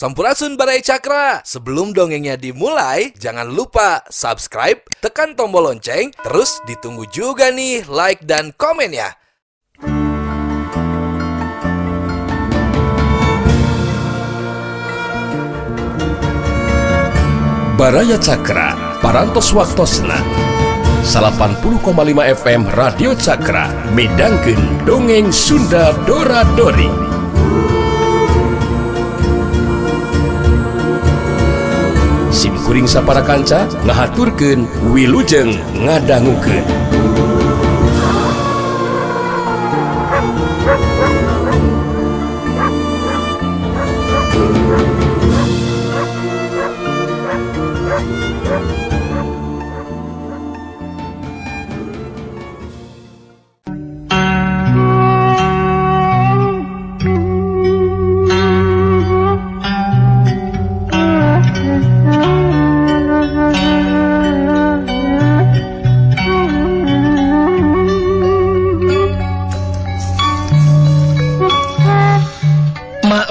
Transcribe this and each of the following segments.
Sampurasun Barai Cakra. Sebelum dongengnya dimulai, jangan lupa subscribe, tekan tombol lonceng, terus ditunggu juga nih like dan komen ya. Baraya Cakra, parantos waktosna 80,5 FM Radio Cakra, midangkeun dongeng Sunda Dora-Dori. Simkuring sapara kanca ngahaturkeun wilujeng ngadangukeun.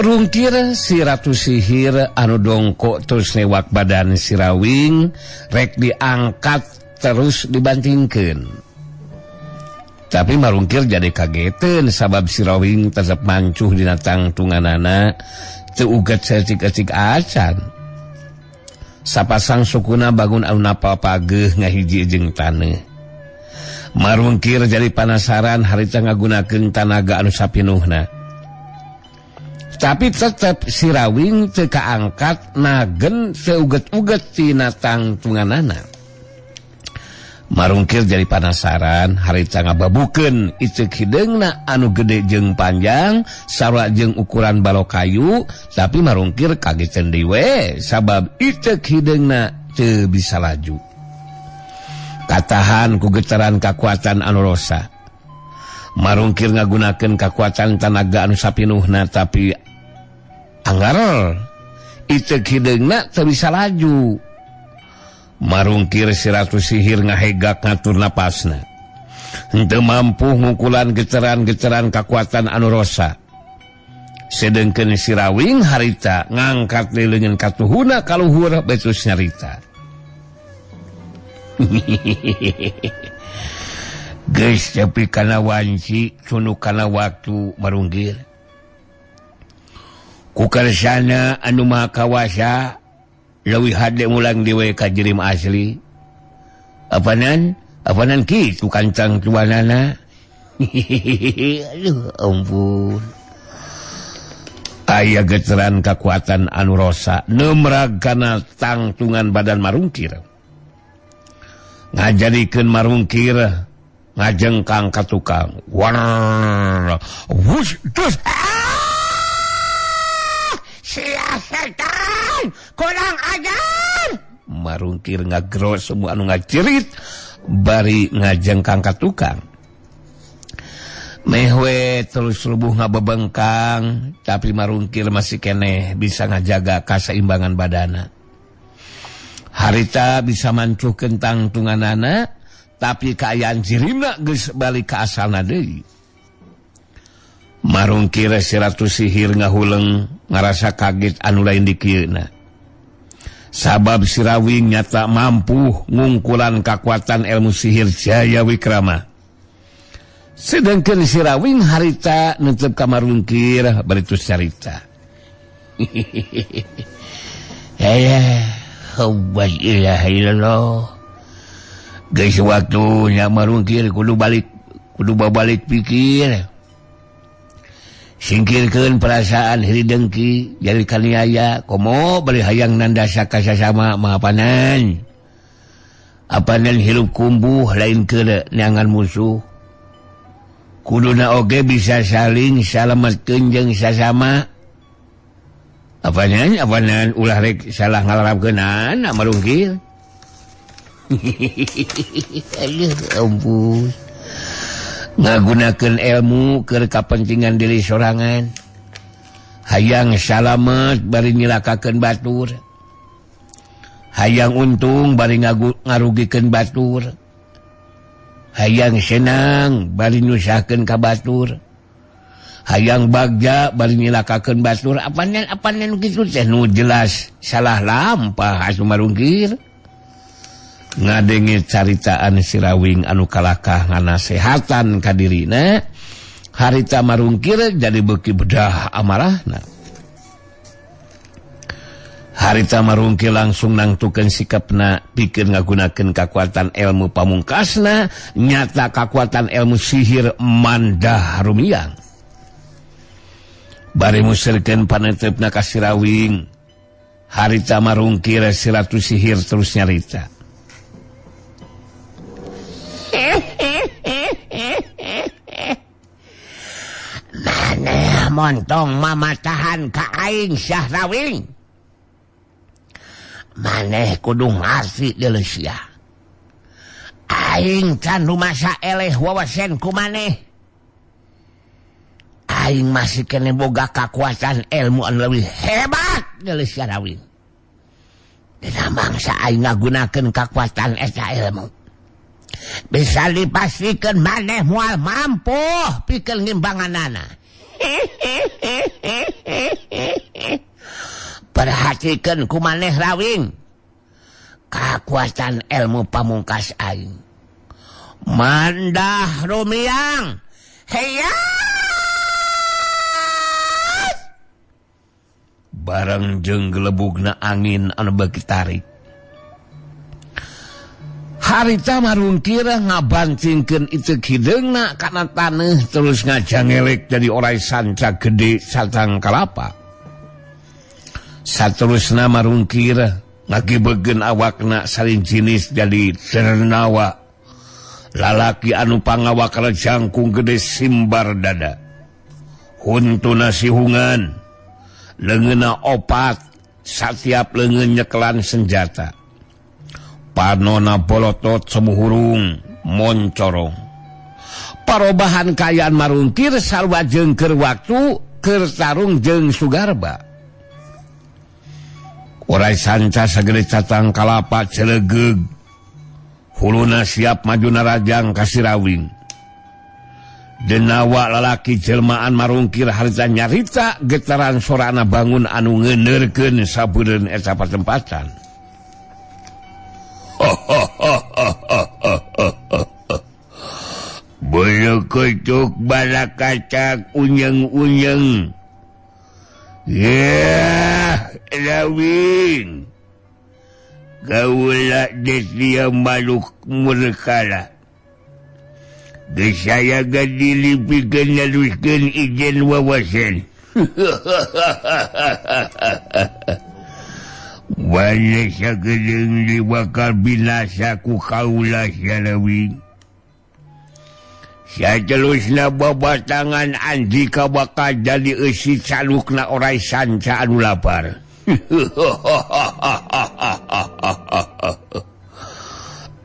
Rungkir si Ratu Sihir anu dongkok terus lewat badan si Rawing rek diangkat terus dibantingkeun. Tapi marungkir jadi kageteun sabab si Rawing tetep mancuh dina tangtunganana teu uget secik-ecik acan. Sapasang sukuna bangun anu napal-pageuh ngahiji jeung taneuh. Marungkir jadi panasaran harita ngagunakeun tanaga anu sapinuhna. Tapi tetep si Rawing teu kaangkat nagen seuget-uget tina tangtunganana. Marungkir jadi panasaran harita ngababukeun icek hideungna anu gede jeung panjang sarua jeung ukuran balok kayu, tapi marungkir kageteun deui we sabab icek hideungna teu bisa laju. Katahan ku getaran kakuatan anu rosa. Marungkir ngagunakeun kakuatan tanaga anu sapinuhna tapi anggar icek hideungna teu bisa laju. Marungkir si Ratu Sihir ngahegak ngatur napasna. Henteu mampu ngukulan geceran-geceran kakuatan anu rosa. Sedengkeun si Rawing harita ngangkat leungeun katuhuna ka luhur betus nyarita. Geus tapi kana wanci sunu kana waktu marungkir. Ku karsana anu maha kawasa leuwih hade mulang diwe ka jirim asli. Apanan kitu kancang tuanana. Aduh ampun. Aya geceran kakuatan anu rosa nemrag kana tangtungan badan marungkir. Ngajadikeun marungkir ngajengkang ka tukang. War wush dus. Sia setan, kurang ajar. Marungkir ngagro semua anu ngacirit, bari ngajengkang ka tukang. Mehwe terus lubuh ngabebengkang, tapi marungkir masih keneh bisa ngajaga kaseimbangan badana. Harita bisa mancuh kentang tunganana, tapi kaayaan jirimna geus balik ka asalna deui. Marungkir si Ratu Sihir ngahuleng ngarasa kaget anu lain dikieuna. Sabab si Rawing nyata mampu ngungkulan kakuatan ilmu sihir Jaya Wikrama. Sedangkan si Rawing harita nutup ka marungkir baritus carita. Ya, hubbat ilaha illallah. Geus waktunya marungkir kudu babalik pikir. Singkirkeun perasaan hiri dengki jadi kaniaya komo bari hayang nandasa ka sasama maapanan. Apanan hirup kumbuh lain keur neangan musuh. Kuduna oge bisa saling salametkeun jeung sasama. Apanan ulah rek salah ngalarapkeunan marungkir. Aduh ampun. Ngagunakeun ilmu keur kapentingan diri sorangan. Hayang salamet bari nyilakakeun batur. Hayang untung bari ngarugikeun batur. Hayang senang bari nyusahkeun ka batur. hayang bagja bari nilakakeun batur apanen kitu teh nu jelas salah lampah asup marungkir ngadenge caritaan si Rawing anu kalakah nganasehatan ka dirina harita marungkir jadi beuki bedah amarahna. Harita marungkir langsung nangtukeun sikapna pikeun ngagunakeun kakuatan ilmu pamungkasna nyata kakuatan ilmu sihir mandah rumiang. Bari musirkeun panetepna ka si Rawing, harita marungkir si Ratu Sihir terus nyarita. Maneh montong mamatahan ka aing Syah Rawing. Maneh kudu ngarti deuleu sia. Aing can rumasa eleh wawasen ku maneh. Aing masih kena boga kekuatan ilmu anu leuwih hebat deuleu sia Rawing. Dina mangsa aing ngagunakeun kekuatan eta ilmu. Bisa dipastikeun maneh moal mampu pikeun ngimbanganana. Perhatikeun ku maneh Rawing. Kakuatan ilmu pamungkas aing. Mandah rumiang. Heya. Bareng jeung gelebugna angin anu beuki tarik. Harita marungkir ngabantingkeun iceuk hideungna kana taneuh terus ngajangelek jadi orai sanca gede satang kalapa. Saterusna marungkir ngagibegeun awakna salin jinis jadi dernawa. Lalaki anu pangawak jangkung gede simbar dada. Huntuna sihungan. Leungeunna opat satiap leungeun nyekelan senjata. Panona bolotot semuhurung moncorong. Parobahan kayaan marungkir sarua jeung keur waktu keur tarung jeung Sugarba. Orai sanca sagede catang kalapa celegeg. Huluna siap maju narajang ka si Rawing. Denawa lalaki jelmaan marungkir harita nyarita getaran sorana bangun anu ngeuneurkeun sabeureun eta patempatan. Beulah kucuk bala kacak unyeng-unyeng. Ya, Rawing. Kaulah desia maluk murkala. Gesaya gadili pikeun naluskeun ijen wawasan. Wana sagedeung li bakal binasa ku kaulah Syah Rawing. Saterusna babatangan Andika bakal jadi eusi calukna orai sanca anu lapar.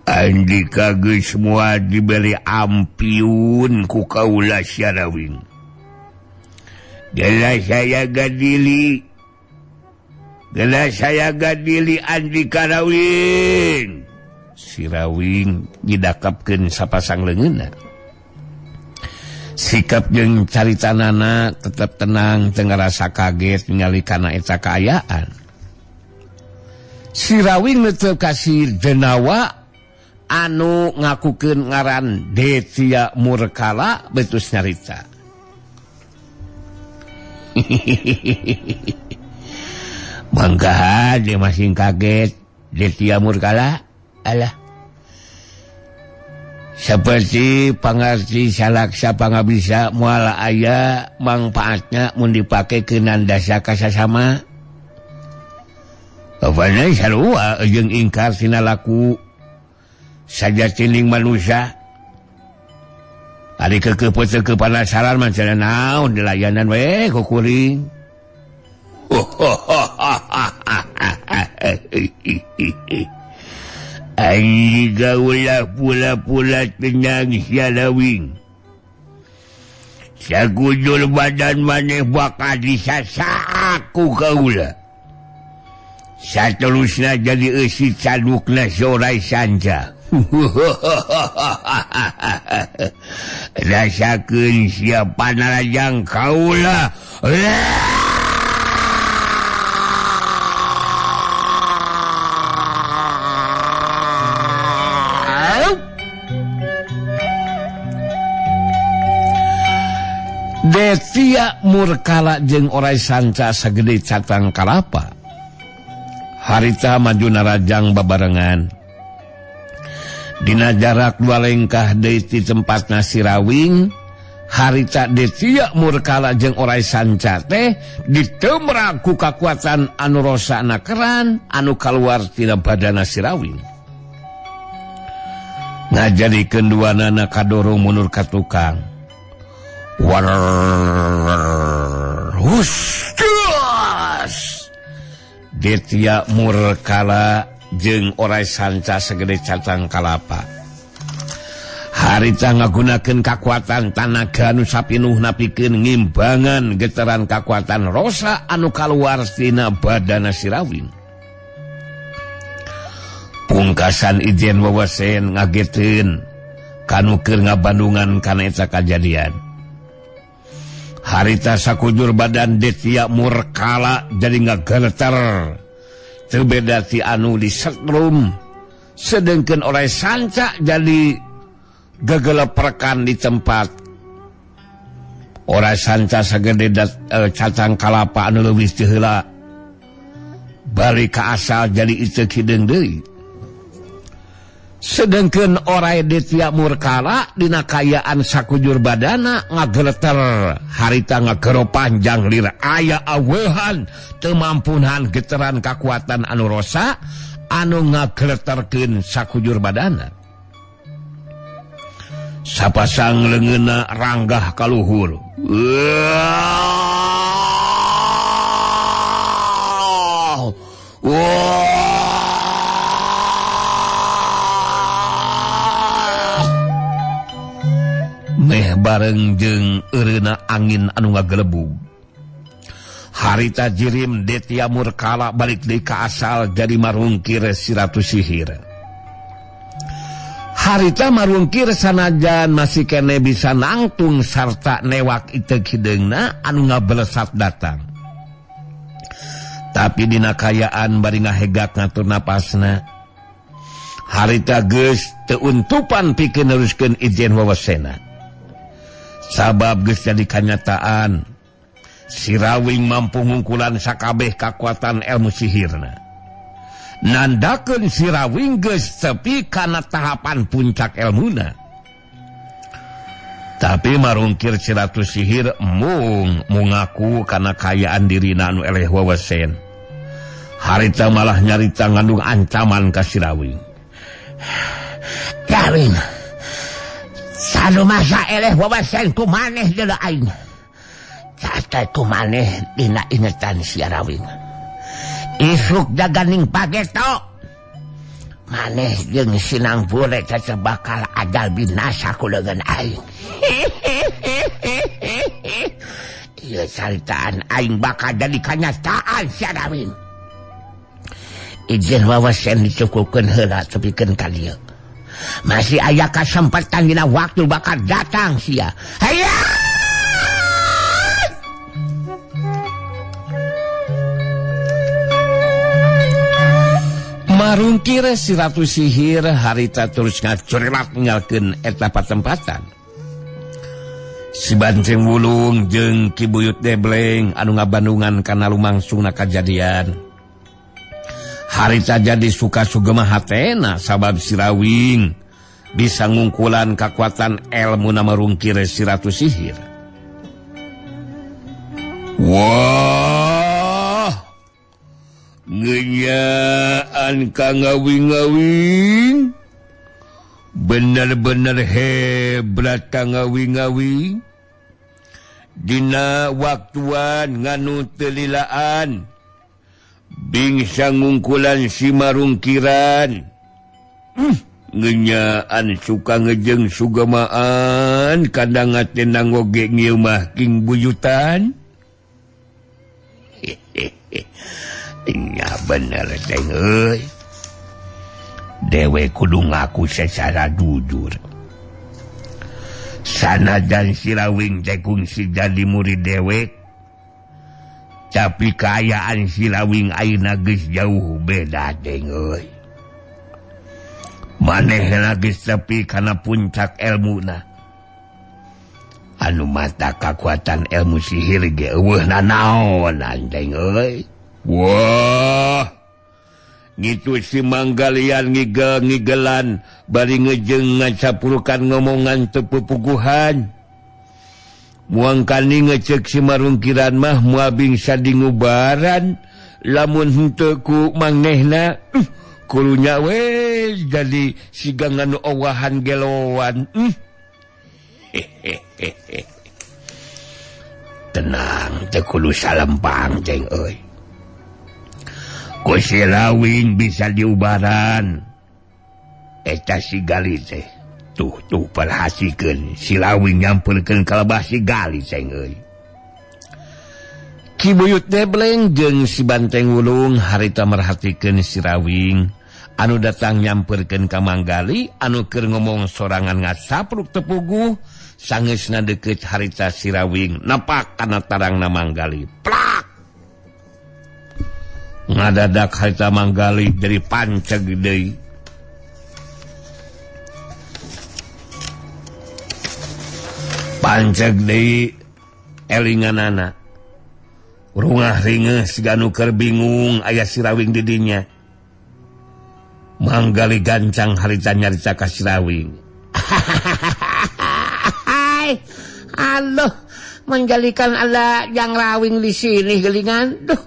Andika geus moal diberi ampiun ku kaulah Syah Rawing. Gelah saya gadili. Gelah saya gadili Andika Rawing. Si Rawing didakapkeun sapasang leungeunna. Sikap jeung caritanana tetep tenang teu ngarasa kaget ningali kana eta kaayaan. Si Rawing neuteul ka si Denawa anu ngakukeun ngaran Detya Murkala betus nyarita. Mangkaha dia masih kaget Detya Murkala. Alah. Seperti pangarti salaksa pangabisa moal aya mangpaatna mun dipake keunaan dasa kasasama. Apana sarua jeung ingkar tina laku sajatining manusia. Ari keukeup teu panasaran mah cenah naon dilayanan we ku kuring. Andika ulah pula-pula tenang Syah Rawing. Sakujur badan maneh bakal disasak ku kaulah. Saterusna jadi eusi calukna sorai sanca. rasakeun siapa narajang kaula. Detia murkala jeung orai sanca sagede catang kalapa. Harita maju narajang babarengan. Dina jarak 2 lengkah deui ti tempatna Sirawing, harita Detia murkala jeung orai sanca teh ditemra ku kakuatan anu rosana keran anu kaluar tina badana Sirawing. Ngajadikeun duanana kadorong mundur ka tukang. Hustus Detia murkala jeung orai sanca segede catang kalapa. Harita ngagunakeun kakuatan tanaga anu sapinuhna pikeun ngimbangan getaran kakuatan rosa anu kaluar tina badana Sirawing. Pungkasan Ijen Wawasen ngageteun kanu keur ngabandungan kana eta kajadian. Harita sakujur badan Detia murkala jadi ngageleter teu beda ti anu disetrum, sedengkeun orai sanca jadi gegeleperkan di tempat. Orai sanca sagede cacang kalapa anu leuwih ti heula balik ka asal jadi ieu hideung deui. Sedengkeun orai Detia murkala dina kayaan sakujur badana ngageleter, harita ngagero panjang lir aya aweuhan teu mampunan getaran kakuatan anu rosa anu ngageleterkeun sakujur badana. Sapasang leungeunna ranggah ka luhur. Meh bareng jeung eureuna angin anu ngagelebug. Harita jirim Detia murkala balik deui ka asal jadi marungkir si Ratu Sihir. Harita marungkir sanajan masih kene bisa nangtung sarta newak iteuk hideungna anu ngabelesat datang. Tapi dina kayaan bari ngahegak ngatur napasna, harita geus teu untupan pikeun neruskeun Ijen Wawasena. Sabab geus jadi kanyataan Sirawing mampu ngungkulan sakabeh kakuatan ilmu sihirna. Nandakeun Sirawing geus tepi kana tahapan puncak ilmuna. Tapi marungkir si Ratu Sihir mung ngaku kana kayaan dirina anu eleh wawasen. Harita malah nyarita ngandung ancaman ka Sirawing. Sirawing, sanu masa eleh wawasen ku maneh deuleu aing. Catat ku maneh dina ingetan Sirawing. Isuk jaganing pageto. Maneh jeung Sinang Bule caca bakal ajal binasa ku leungeun aing. Ieu caritaan aing bakal jadi kanyataan Sirawing. Ijen Wawasen dicukupkeun heula tepikeun ka dieu. Masih aya kasempatan dina waktu bakal datang sia. Hayya! Marungkir si Ratu Sihir harita terus ngacurelat ninggalkeun eta patempatan. Si Banceng Wulung jeung Ki Buyut Debleng anu ngabandungan kana lumangsungna kajadian. Harita jadi suka sugema hatena sabab Sirawing bisa ngungkulan kakuatan ilmu na marungkir si Ratu Sihir. Wah, ngenyaan ka ngawing-ngawing, bener-bener hebat ka ngawing-ngawing. Dina waktuan nganu telilaan, bingsa ngungkulan si marungkiran. Ngenyaan suka ngejeng sugamaan, kadang ngatenang oge ngiumah king buyutan. Nya bener teng euy. Dewek kudu ngaku secara jujur. Sanajan si Rawing teh kungsi jadi murid dewek, tapi kaayaan si Rawing ayeuna geus jauh beda deng euy. Manehna geus tepi kana puncak elmuna. Anu mata kakuatan ilmu sihir ge eueuhna naon anjing euy. Wah. Gitu si Manggalian ngigel-ngigelan bari ngejeng ngacapulukan ngomongan tepupuguhan. Muang kani ngecek si marungkiran mah moal bingsa di ngubaran lamun henteu ku manehna kulunya we jadi sigang anu owahan gelowan. Tenang teu kudu salempang ceng euy. Ku si Rawing bisa diubaran. Eta si Gali teh. Tuh perhasikeun si Rawing nyamperkeun kalebah si Gali ceng euy. Ki Buyut Debleng jeung si Banteng Wulung harita merhatikeun si Rawing anu datang nyamperkeun ka Manggali anu keur ngomong sorangan ngasapruk tepuguh sangeusna deukeut harita si Rawing napak kana tarangna Manggali. Plak! Ngadadak harita Manggali dari panceg deui. Panceg deui elinganana. Rungah ringeus siga nu keur bingung aya si Rawing di dinya. Manggali gancang harita nyarita ka si Rawing. Aduh, menjalikan ada yang Rawing di sini gelingan. Duh.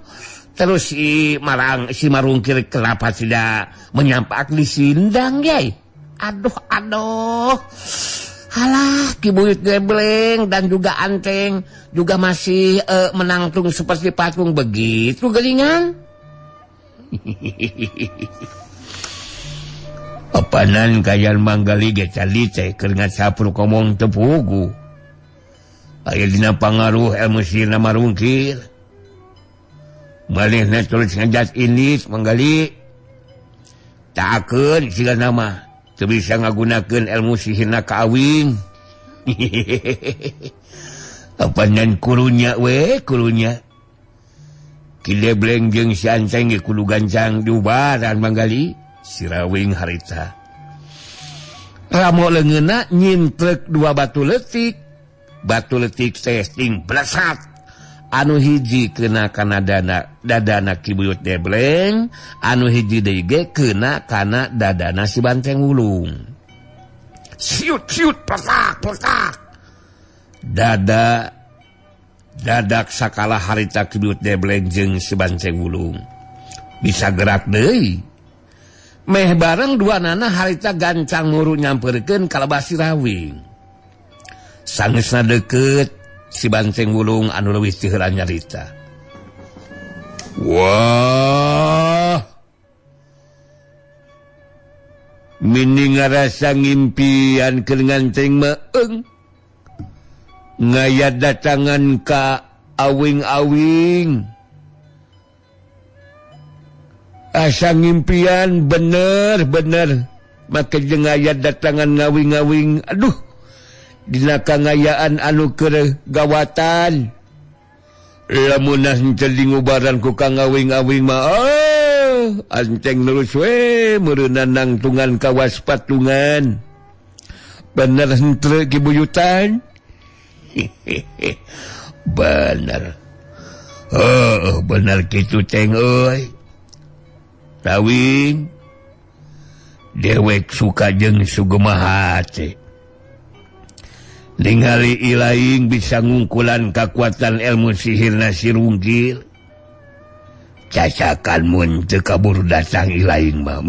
Terus si Marungkir kenapa tidak menyampak di sindang, yai? Aduh. Halah, Ki Buyut Debleng dan juga Anteng juga masih menangtung seperti patung begitu, gelingan. Apanan kayan Manggali ge cali teh keur ngasapruk ngomong tepugu. Aya dina pangaruh ilmu sihirna Marungkir. Malihna tulis ngajat inis Manggali. Taakeun siga nama teu bisa ngagunakeun ilmu sihirna ka Awing. Apanan kurunya. Ki Debleng jeung si Anteng ge kudu gancang diubaran Manggali. Si Rawing harita ramo leungeunna nyintrek 2 batu letik. Batu letik testing blesat anu hiji kena kana dadana Ki Buyut Debleng, anu hiji deui ge kena kana dadana si Banteng Wulung. Siut pletak. Dadak sakala harita Ki Buyut Debleng jeung si Banteng Wulung bisa gerak deui. Meh bareng duanana harita gancang nguru nyamperkeun kalebah si Rawing. Sangeusna deukeut si Banteng Wulung anu leuwih teu heula nyarita. Wah. Mini ngarasa ngimpian keur nganteng meung. Ngaya datangan ka Awing-awing. Asa ngimpian bener make jeung aya datangan ngawing-ngawing. Aduh, dina kangayaan anu keur gawatan. Lamunna henteu ngubaran ku kang ngawing-ngawing mah Anteng terus we meureunna nangtungan kawas patungan. Bener henteu Ki Buyutan. Bener. Bener kitu Teng euy. Rawing dewek suka jeung sugemaha teh. Ningali ilaing bisa ngungkulan kakuatan ilmu sihirna si Rungkil. Cacakan mun teu kabur datang ilaing mah.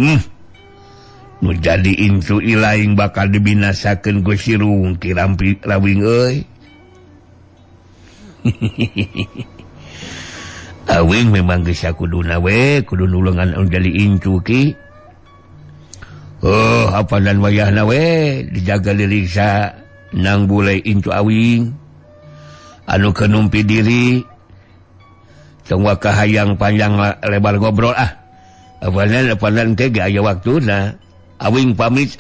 Nu jadi incu ilaing bakal dibinasakeun ku si Rungkil Rawing euy. Awing memang geus kuduna we kudu nulungan anu jadi incu ki. Hapanan wayahna we dijaga liriksa nang bule incu Awing anu kenumpi diri tong wakahayang panjang lebar ngobrol Apanan teh ge aya waktuna awing pamit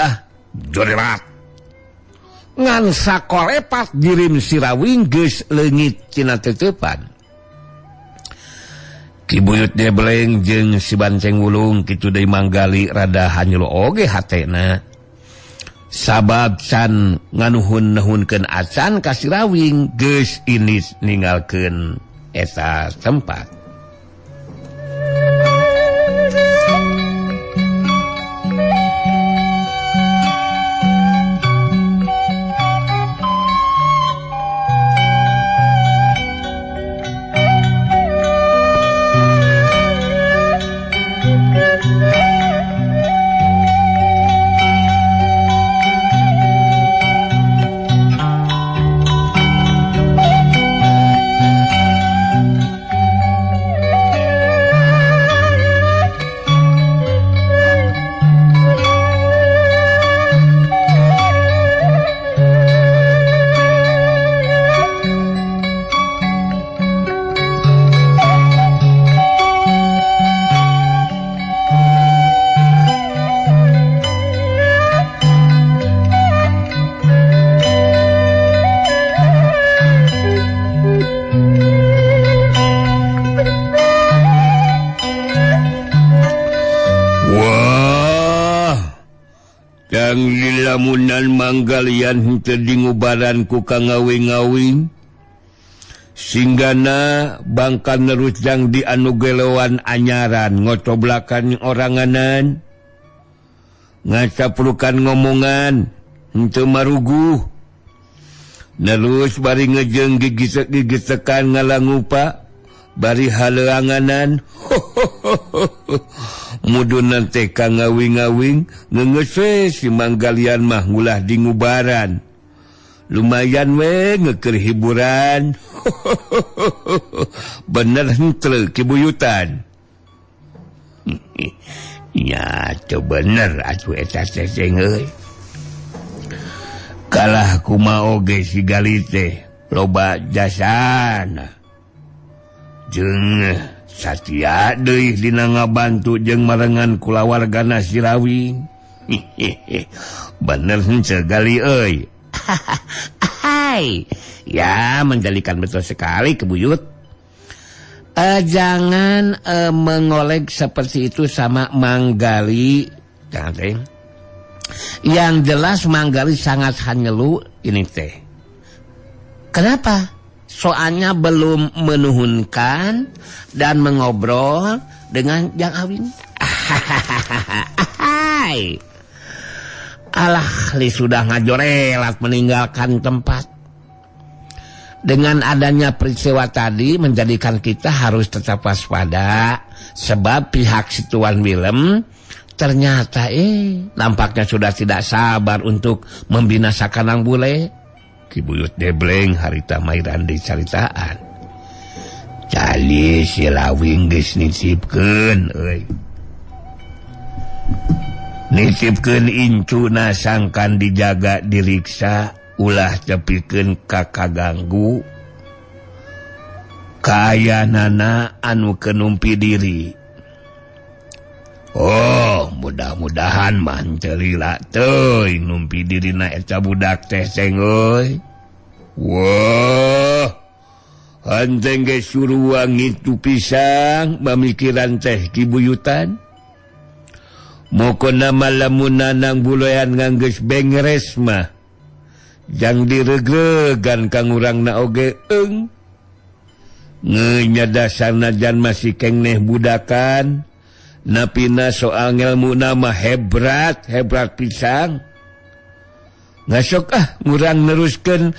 jorelat ngan sakolepat dirim sirawing geus leungit tina teutepan. Ki Buyut Debleng jeung si Banceng Wulung kitu deui manggali rada hanyul oge hatena. Sabab can nganuhun-nuhunkeun acan ka sirawing geus inis ninggalkeun eta tempat. Lamunan manggalian henteu dingubaran ku kang ngawing-ngawing singgana bangka nerusjang di anu gelewan anyaran ngocoblakan oranganan ngacaplukan ngomongan henteu maruguh nerus bari ngejeng gigisek-gigisekan ngalangupa bari haleuanganan mudun teh ka ngawing-ngawing ngeungeus si manggalian mah ngulah di ngubaran lumayan we ngeukeun hiburan bener henteu Ki Buyutan nya teu bener atuh eta teh euy kalah kumaha oge si gali teh loba jasana jeung satia deui dina ngabantu jeung marengan kulawargana Sirawing. Bener henteu gali euy. Hai, ya menjadikan betul sekali Ki Buyut. Jangan mengolek seperti itu sama Manggali. Jangan teh. Yang jelas Manggali sangat hanyelu ini teh. Kenapa? Soalnya belum menuhunkan dan mengobrol dengan Jang Awing. Alah, li sudah ngajorelat meninggalkan tempat. Dengan adanya peristiwa tadi menjadikan kita harus tetap waspada. Sebab pihak si Tuan Willem ternyata nampaknya sudah tidak sabar untuk membinasakan Nang Bule. Ki Buyut Debleng harita mairan dicaritaan. Cali si Lawing geus nitipkeun euy. Nitipkeun incuna sangkan dijaga diriksa ulah tepikeun ka kaganggu. Kayanana anu kenumpi diri. Oh, mudah-mudahan mah lila teuing numpi dirina eta budak teh seng euy. Wah, henteng geus suruang itu pisang pamikiran teh Ki Buyutan. Mokona malamunan Nang Bulean nganggeus bengres mah. Jang diregregan kang urangna oge eung. Ngenyadasana jan masih keneh budakan. Napina soal ngelmu nama hebrat pisang. Ngasok ngurang neruskeun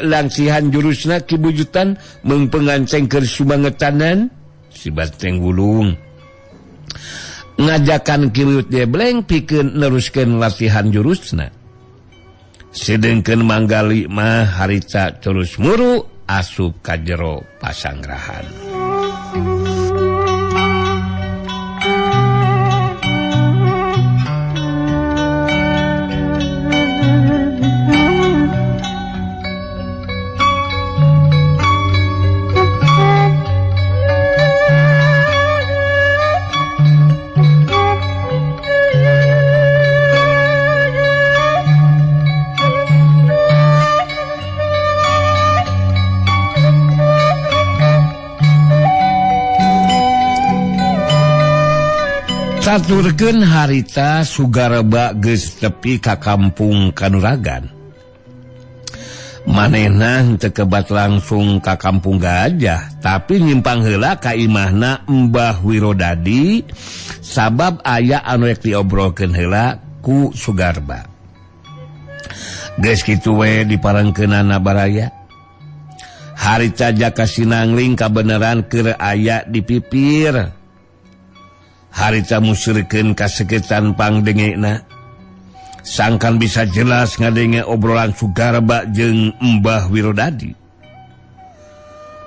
langsihan jurusna Ki Buyutan mengpengancengkeun sumangetanan si Banceng Wulung. Ngajakan Ki Buyut Debleng pikeun neruskeun latihan jurusna. Sedengkeun Manggali mah harita terus muru asup ka jero pasanggrahan. Saturkeun harita Sugarba geus tepi ka kampung Kanuragan. Manehna teu kebat langsung ka kampung Gajah, tapi nyimpang heula ka imahna Mbah Wirodadi sabab aya anu rek diobrolkeun heula ku Sugarba. Geus kitu we diparengkeunana baraya. Harita Jaka Sinangling kabeneran keur aya di pipir. Harita musyrikeun kaseketan pangdengena. Sangkan bisa jelas ngadenge obrolan Sugarba jeung Mbah Wirodadi.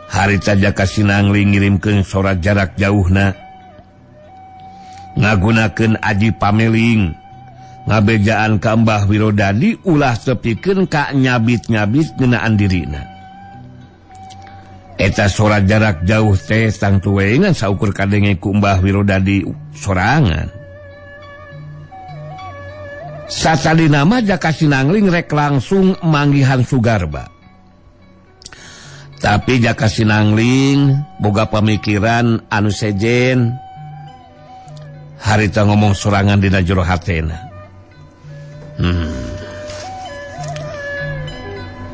Harita Jaka Sinangling ngirimkeun sorat jarak jauhna ngagunakeun aji pameling ngabejaan ka Mbah Wirodadi ulah tepikeun ka nyabit-nyabit ngeunaan dirina. Eta sorat jarak jauh teh tangtu we ngan saukur kadenge ku Mbah Wirodadi sorangan. Sasalina mah Jaka Sinangling rek langsung manggihan Sugarba. Tapi Jaka Sinangling boga pamikiran anu sejen. Harita ngomong sorangan dina jero hatena.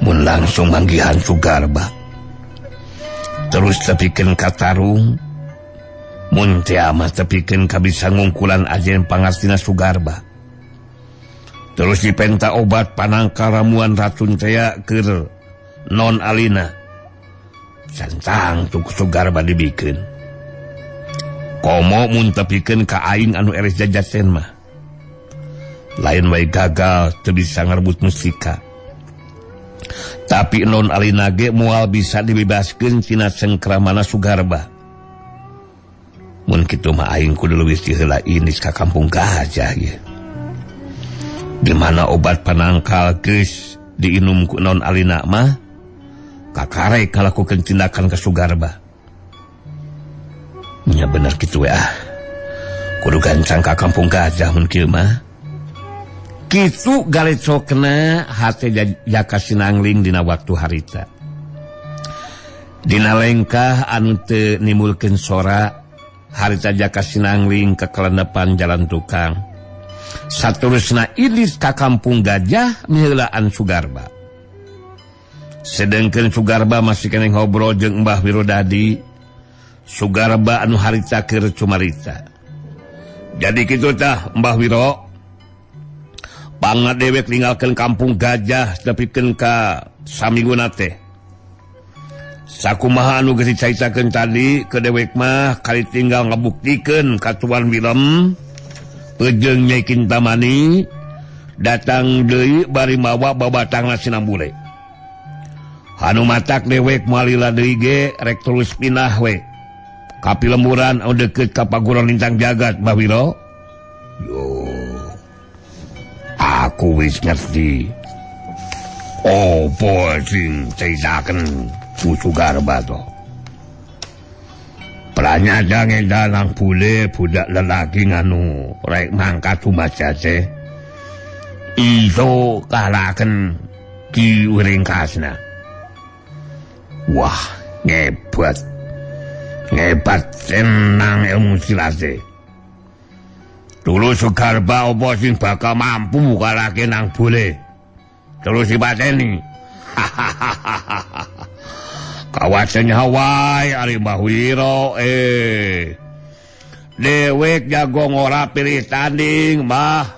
Mun langsung manggihan Sugarba. Terus tepikeun ka tarung. Mun teu mah tepikeun ka bisa ngungkulan ajen pangastina Sugarba. Terus dipenta obat panangka ramuan racun tea keur non alina. Santang tuk Sugarba dibikeun. Komo mun tepikeun ka aing anu eres jajaten mah. Lain wae gagal teu bisa ngarebut mustika. Tapi non alina ge moal bisa dibebaskeun tina cengkramana Sugarba. Mun kitu mah aing kudu leuwih ti heula inis ka kampung Gajah ye. Di mana obat panangkal geus diinum ku non alina mah kakarek ngalakukeun tindakan ka Sugarba. Nya bener kitu we kudu gancang ka kampung Gajah mun kieu mah. Kitu galecokna hate Jaka Sinangling dina waktu harita. Dina lengkah anu teu nimbulkeun sora, harita Jaka Sinangling kekelendepan jalan tukang. Saterusna ilis ka kampung Gajah miheulaan Sugarba. Sedengkeun Sugarba masih keneh ngobrol jeung Mbah Wirodadi, Sugarba anu harita keur cumarita. Jadi kitu tah Mbah Wiro, pangna dewek ninggalkeun kampung Gajah tepikeun ka saminguna teh. Sakumaha anu geus dicaritakeun tadi ke dewek mah kali tinggal ngabuktikeun ka Tuan Willem jeung Nyai Kintamani datang deui bari mawa babatangna Sinambule. Anu matak dewek malila deui ge rek terus pindah we ka Pilemburan anu deukeut ka Paguron Lintang Jagat Mbah Wiro. Yo, aku wis ngerti. Opo sing caritakeun ku Sugarba to? Pranyada ngedalang bule budak lelaki nganu rek mangkat rumaja teh iso kalaken Ki Wiringkasna. Wah, ngebat senang ilmu silate. Dulu Sugarba opo sing bakal mampu kalake nang bule terus dipateni. Kawasan Hawaii ari Mbah Wiro dewek jago ngora pilih tanding Mbah.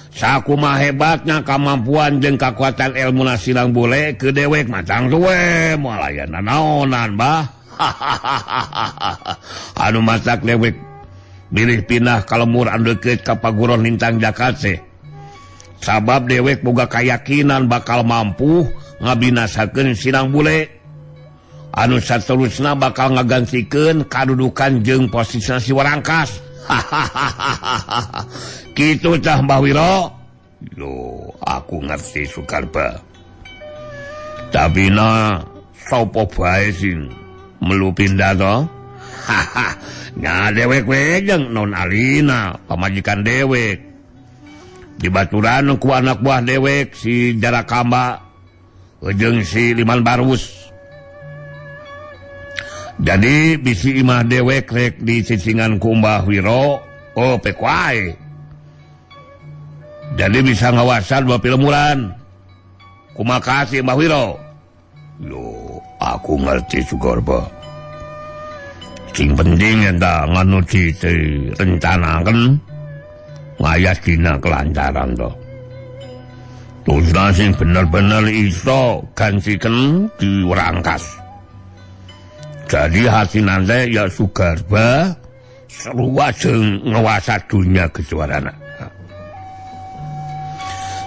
Sakumaha hebatnya kemampuan jeung kekuatan ilmu Silang Bule ke dewek macang tuwe moal aya naonan Mbah. Anu masak dewek bilih pindah ka lemur anu deukeut ka Paguron Lintang Jagat teh. Sabab dewek boga kayakinan bakal mampu ngabinasakeun Silang Bule. Anu saterusna bakal ngagantikeun kadudukan jeung posisina si Warangkas. Kitu tah Mbah Wiro. Yo, aku ngerti Sugarba. Tapi na sapa bae sing melu pindah to? Nya dewek we jeung non Alina, pamajikan dewek. Dibaturan ku anak buah dewek si Jarakamba jeung si Liman Barus. Jadi bisi imah dewek rek di cicingan ku Mbah Wiro, pek wae. Jadi bisa ngawasan 2 pilemuran. Kumaha kasih Mbah Wiro. Yo, aku ngerti Sugarba. Sing penting eta nganuti rencanakeun ngayas dina kelancaran to. Terus sing bener-bener iso gansikeun diurangkas. Jadi hati nanti ya Sugarba serua jeung ngewasa dunia kejuaraan.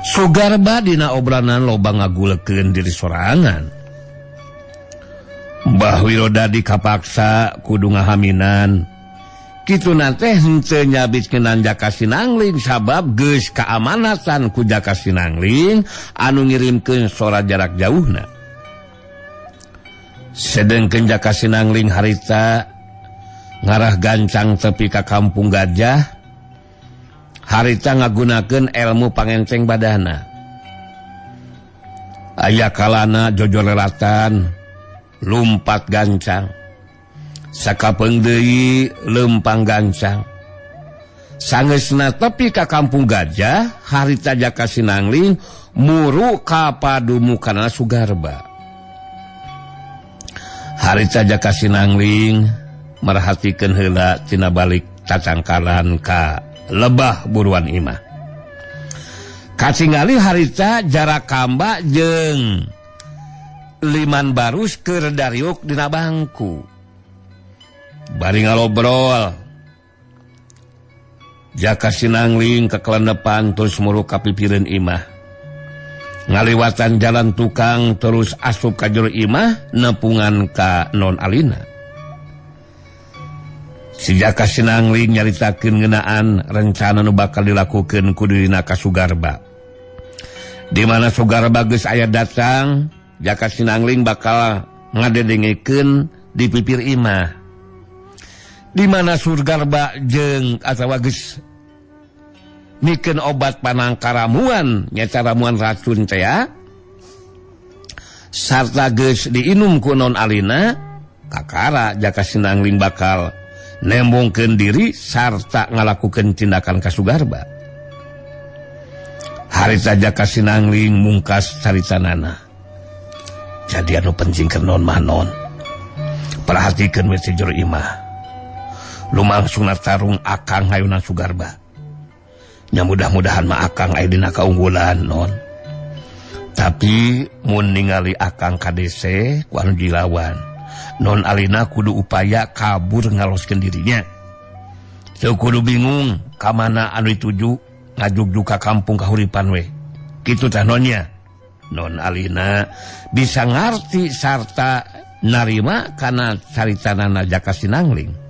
Sugarba dina obranan loba ngagulekeun diri sorangan. Mbah Wirodadi kapaksa kudu ngahaminan. Kitu nate henteu nyabitkeun Jaka Sinangling sabab geus kaamanatan ku Jaka Sinangling anu ngirimkeun sora jarak jauhna. Sedengkeun Jaka Sinangling harita ngarah gancang tepi ka Kampung Gajah, harita ngagunakeun ilmu pangenceng badana. Aya kalana jojor lelatan lumpat gancang, sakapeung deui lempang gancang. Sangeusna tepi ka Kampung Gajah, harita Jaka Sinangling muru ka padumukanna Sugarba. Harita Jaka Sinangling merhatikeun heula tina balik cacangkaran ka lebah buruan imah. Kacingali harita Jarakamba jeung Liman Barus keur dariuk dina bangku. Bari ngalobrol, Jaka Sinangling kekelenepan terus muru ka pipireun imah. Ngaliwatan jalan tukang terus asup ka jero imah nepungan ka Non Alina. Si Jaka Sinangling nyaritakeun ngeunaan rencana nu bakal dilakukeun ku dina ka Sugarba. Di mana Sugarba geus aya datang, Jaka Sinangling bakal ngadedengekeun di pipir imah. Di mana Sugarba jeung atawa geus mikeun obat panangka ramuan, nyaeta ramuan racun teh ya. Sarta geus diinum ku Non Alina, kakara Jaka Sinangling bakal nembongkeun diri sarta ngalakukeun tindakan ka Sugarba. Harita Jaka Sinangling mungkas caritanana. Jadi anu penting keur non manon. Perhatikeun we jero imah. Lumangsungna tarung akang hayuna Sugarba. Ya mudah-mudahan mah akang aya dina kaunggulan non. Tapi mun ningali akang kadese ku anu dilawan, Non Alina kudu upaya kabur ngaloskeun dirinya. Teu kudu bingung ka mana anu dituju, ngajugju ka kampung kahuripan we. Kitu tah nonnya. Non Alina bisa ngarti sarta narima kana caritanana Jaka Sinangling.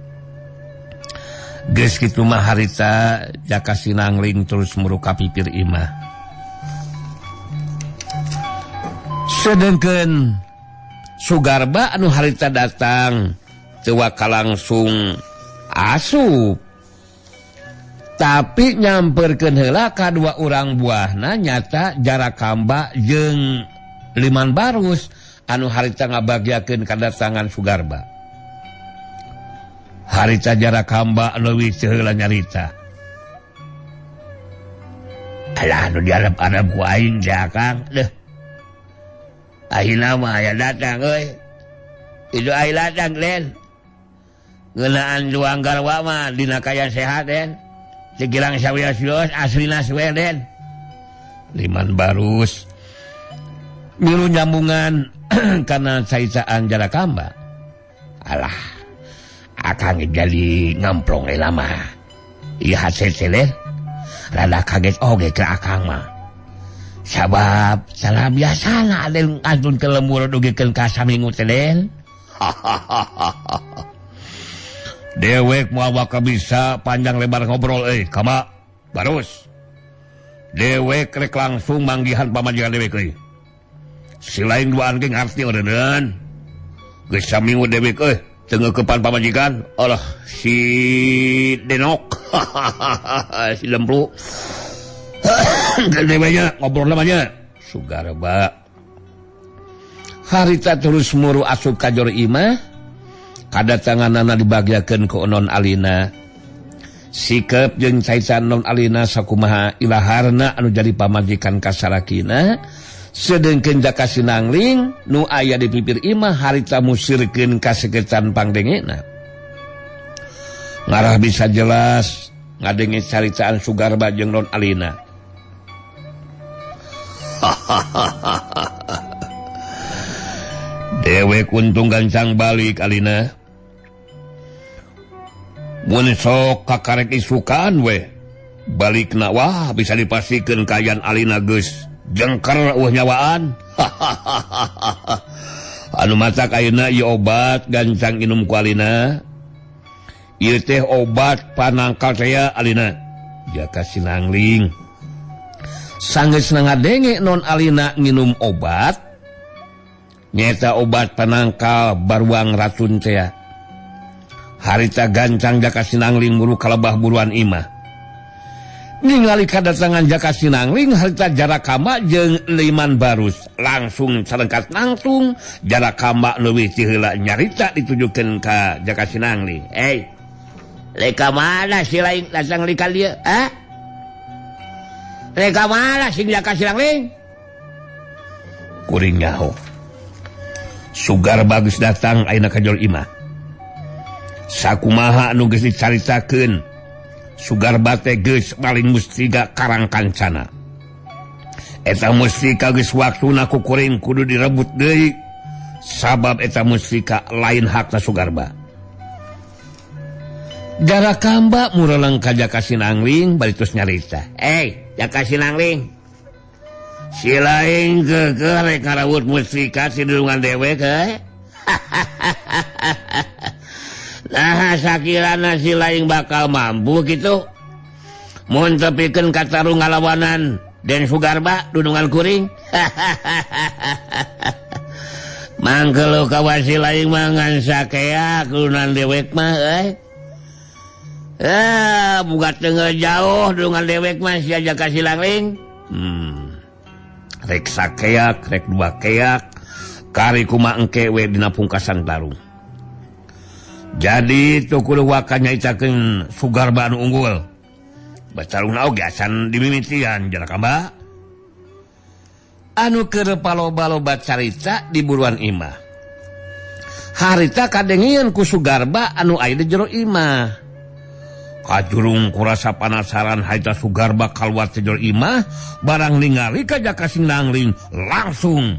Geus kitu mah harita Jaka Sinangling terus muru ka pipir imah. Sedengkeun Sugarba anu harita datang teu waka langsung asup, tapi nyamperkeun heula ka 2 urang buahna nyata Jarakamba jeung Liman Barus anu harita ngabagiakeun kadatangan Sugarba. Harita Jarakamba leuwih teu heula nyarita. Alah anu diarep-arep ku aing Jakang, deuh. Ayeuna mah aya datang euy. Itu aya datang len. Ngeunaan juang garwa mah dina kaya sehat den. Cikirang sawios-wios aslina suwe den. Liman Barus milu nyambungan karena caitaan Jarakamba. Alah, akang jadi ngamplong lama. Ieu hacece len. Rada kaget oge ke akang mah. Sabab salah biasana alen antun ke lembur dugikeun ka saminggu teh den. Dewek moal bakal bisa panjang lebar ngobrol kama Barus. Dewek rek langsung manggihan pamajikan dewek euy. Si lain duaan ge ngarti oreuneun. Geus saminggu dewek euy teu ngeukepan pamajikan. Allah si Denok. Si Lemplu. Deweknya ngobrol namanya Sugarba. Harita terus muru asup ka jero imah. kadatanganana dibagiakeun ku non Alina. Sikep jeung caican non Alina sakumaha ilaharna anu jadi pamajikan kasarakina, sedengkeun Jaka Sinangling nu aya di pipir imah harita musirkeun kasegetan pangdengena. Ngarah bisa jelas ngadenge caritaan Sugarba jeung non Alina. Dewek untung gancang balik Alina. Mun sok kakarek isukan we. Balikna wah bisa dipastikeun kayan Alina geus jengker nyawaan. Anu matak ayeuna ieu obat gancang inum ku Alina. Ieu teh obat panangkal saya Alina. Jaka Sinangling sanggeus ngadenge non Alina nginum obat, nyata obat panangkal baruang racun teh. Harita gancang Jaka Sinangling buru kalebah buruan imah. Ningali kadatangan Jaka Sinangling harita Jarakamba jeung Liman Barus langsung sarengkat nangtung. Jarakamba leuwih ti heula nyarita ditujukeun ka Jaka Sinangling. Leka mana si lain datang li ka dieu? Leka mana si Jaka Sinangling? Kuring nyaho. Sugar bagus datang ayeuna ka jol imah. Sakumaha anu geus dicaritakeun Sugarba teh geus paling mustika karang kancana. Eta mustika geus waktuna ku kuring kudu direbut deui sabab eta mustika lain hakna Sugarba. Jarakamba murelang ka Jaka Sinangling bari tos nyarita. Jaka Sinangling. Si lain geugeuh rek ngarawut mustika si dulungan dewek Nah sakirana si lain bakal mampu gitu mun tepikeun katarung ngalawanan Den Sugarba dudungan kuring. Mangkelu kawa si lain mangan sakea kulunan dewek mah bugat tengah jauh dudungan dewek mah si Jaka Sinangling. Rek sakeak rek dua keak kari kumaha engke we dina pungkasan tarung. Jadi tu kudu wakanya itakeun Sugarba anu unggul. Bacarungna oge asan dimimitian Jarakamba. Anu keur paloba-loba carita di buruan imah. Harita kadengieun ku Sugarba anu aya di jero imah. Kajurung kurasa panasaran harita Sugarba kaluar ti jero imah, barang ningali ka Jaka Sinangling langsung